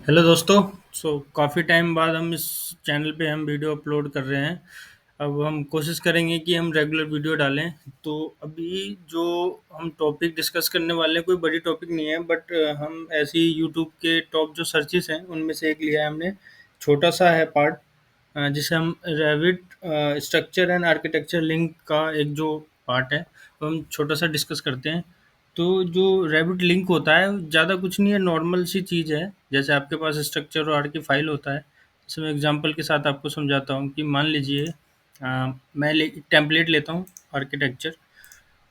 Hello दोस्तों। काफ़ी time बाद हम इस चैनल पे हम वीडियो अपलोड कर रहे हैं। अब हम कोशिश करेंगे कि हम रेगुलर वीडियो डालें। तो अभी जो हम टॉपिक डिस्कस करने वाले हैं कोई बड़ी टॉपिक नहीं है, बट हम ऐसे ही यूट्यूब के टॉप जो सर्चेस हैं उनमें से एक लिया है हमने। छोटा सा है पार्ट, जिसे हम Revit structure and architecture link का एक जो पार्ट है वो हम छोटा सा डिस्कस करते हैं। तो जो रैबिट लिंक होता है ज़्यादा कुछ नहीं है, नॉर्मल सी चीज़ है। जैसे आपके पास स्ट्रक्चर और आर की फाइल होता है। जैसे मैं एग्जांपल के साथ आपको समझाता हूँ कि मान लीजिए मैं टेम्पलेट लेता हूँ आर्किटेक्चर,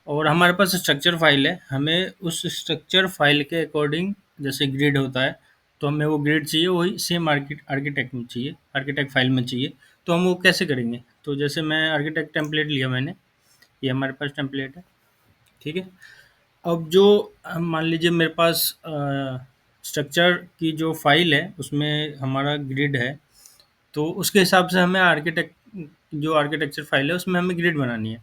और हमारे पास स्ट्रक्चर फाइल है। हमें उस स्ट्रक्चर फाइल के अकॉर्डिंग जैसे ग्रिड होता है, तो हमें वो ग्रिड चाहिए, वही सेम आर्किटेक्ट में चाहिए, आर्किटेक्ट फाइल में चाहिए। तो हम वो कैसे करेंगे? तो जैसे मैं आर्किटेक्ट टेम्पलेट लिया मैंने, ये हमारे पास टेम्पलेट है। ठीक है। अब जो हम मान लीजिए मेरे पास स्ट्रक्चर की जो फाइल है उसमें हमारा ग्रिड है, तो उसके हिसाब से हमें जो आर्किटेक्चर फाइल है उसमें हमें ग्रिड बनानी है।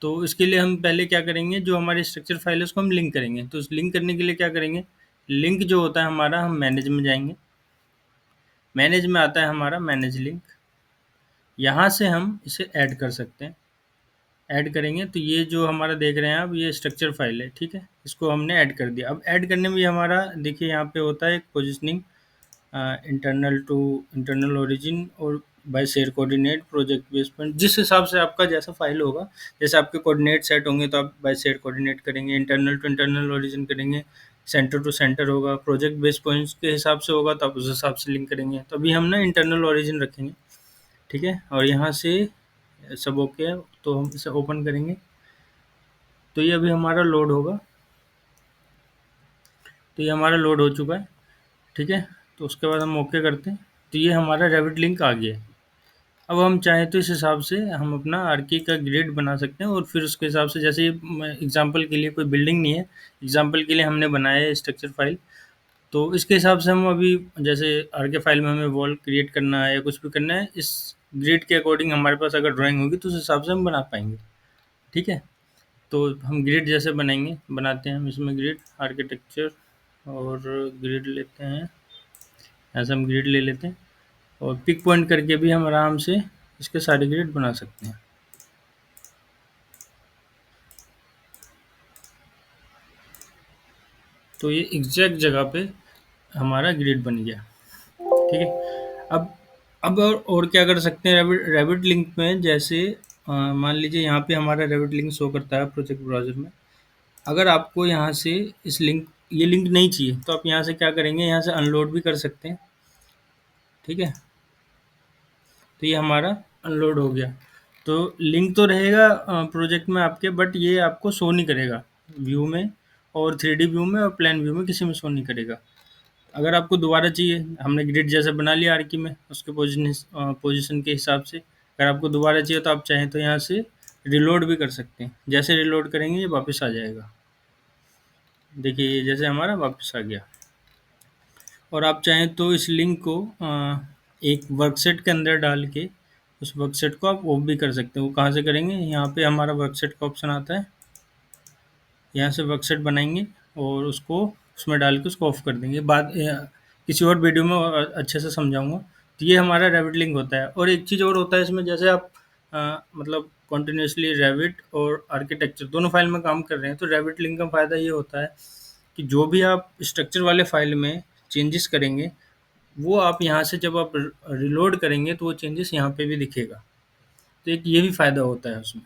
तो इसके लिए हम पहले क्या करेंगे, जो हमारी स्ट्रक्चर फाइल है उसको हम लिंक करेंगे। तो उस लिंक करने के लिए क्या करेंगे, लिंक जो होता है हमारा, हम मैनेज में जाएंगे। मैनेज में आता है हमारा मैनेज लिंक, यहाँ से हम इसे ऐड कर सकते हैं। ऐड करेंगे तो ये जो हमारा देख रहे हैं आप, ये स्ट्रक्चर फाइल है। ठीक है, इसको हमने ऐड कर दिया। अब ऐड करने में भी हमारा देखिए यहाँ पे होता है एक positioning, internal to internal origin और by share coordinate project base point, जिस हिसाब से आपका जैसा फाइल होगा। जैसे आपके कोऑर्डिनेट सेट होंगे तो आप बाय शेयर कोऑर्डिनेट करेंगे, इंटरनल टू इंटरनल ओरिजिन करेंगे, सेंटर टू सेंटर होगा, प्रोजेक्ट बेस पॉइंट्स के हिसाब से होगा तो आप उस हिसाब से लिंक करेंगे। तो अभी हम ना इंटरनल ओरिजिन रखेंगे। ठीक है, और यहाँ से सब ओके है तो हम इसे ओपन करेंगे। तो ये अभी हमारा लोड होगा। तो ये हमारा लोड हो चुका है। ठीक है, तो उसके बाद हम ओके करते हैं। तो ये हमारा रेविट लिंक आ गया है। अब हम चाहें तो इस हिसाब से हम अपना आरकी का ग्रिड बना सकते हैं, और फिर उसके हिसाब से, जैसे एग्जांपल के लिए कोई बिल्डिंग नहीं है, एग्जांपल के लिए हमने बनाया है स्ट्रक्चर फाइल। तो इसके हिसाब से हम अभी, जैसे आरके फाइल में हमें वॉल क्रिएट करना है या कुछ भी करना है, इस ग्रिड के अकॉर्डिंग हमारे पास अगर ड्राइंग होगी तो उस हिसाब से हम बना पाएंगे। ठीक है, तो हम ग्रिड जैसे बनाते हैं हम इसमें ग्रिड आर्किटेक्चर, और ग्रिड लेते हैं। ऐसे हम ग्रिड ले लेते हैं, और पिक पॉइंट करके भी हम आराम से इसके सारे ग्रिड बना सकते हैं। तो ये एग्जैक्ट जगह पे हमारा ग्रिड बन गया। ठीक है। अब और क्या कर सकते हैं रैबिट रैबिट लिंक में, जैसे मान लीजिए यहाँ पे हमारा रैबिट लिंक शो करता है प्रोजेक्ट ब्राउज़र में। अगर आपको यहाँ से ये लिंक नहीं चाहिए तो आप यहाँ से क्या करेंगे, यहाँ से अनलोड भी कर सकते हैं। ठीक है, तो ये हमारा अनलोड हो गया। तो लिंक तो रहेगा प्रोजेक्ट में आपके, बट ये आपको शो नहीं करेगा व्यू में, और 3D व्यू में और प्लान व्यू में किसी में शो नहीं करेगा। अगर आपको दोबारा चाहिए, हमने ग्रिड जैसा बना लिया आर्की में उसके पोजीशन के हिसाब से। अगर आपको दोबारा चाहिए तो आप चाहें तो यहाँ से रिलोड भी कर सकते हैं। जैसे रिलोड करेंगे ये वापस आ जाएगा। देखिए ये जैसे हमारा वापस आ गया। और आप चाहें तो इस लिंक को एक वर्कसेट के अंदर डाल के उस वर्कसेट को आप ऑफ भी कर सकते हैं। वो कहाँ से करेंगे, यहाँ पे हमारा वर्कसेट का ऑप्शन आता है, यहाँ से वर्कसेट बनाएंगे और उसको उसमें डाल के उसको ऑफ कर देंगे। किसी और वीडियो में और अच्छे से समझाऊंगा। तो ये हमारा रैबिट लिंक होता है। और एक चीज़ और होता है इसमें, जैसे आप मतलब कॉन्टिन्यूसली रैबिट और आर्किटेक्चर दोनों फाइल में काम कर रहे हैं, तो रैबिट लिंक का फ़ायदा ये होता है कि जो भी आप स्ट्रक्चर वाले फाइल में चेंजेस करेंगे, वो आप यहाँ से जब आप रिलोड करेंगे तो वो चेंजेस यहाँ पे भी दिखेगा। तो एक ये भी फ़ायदा होता है उसमें।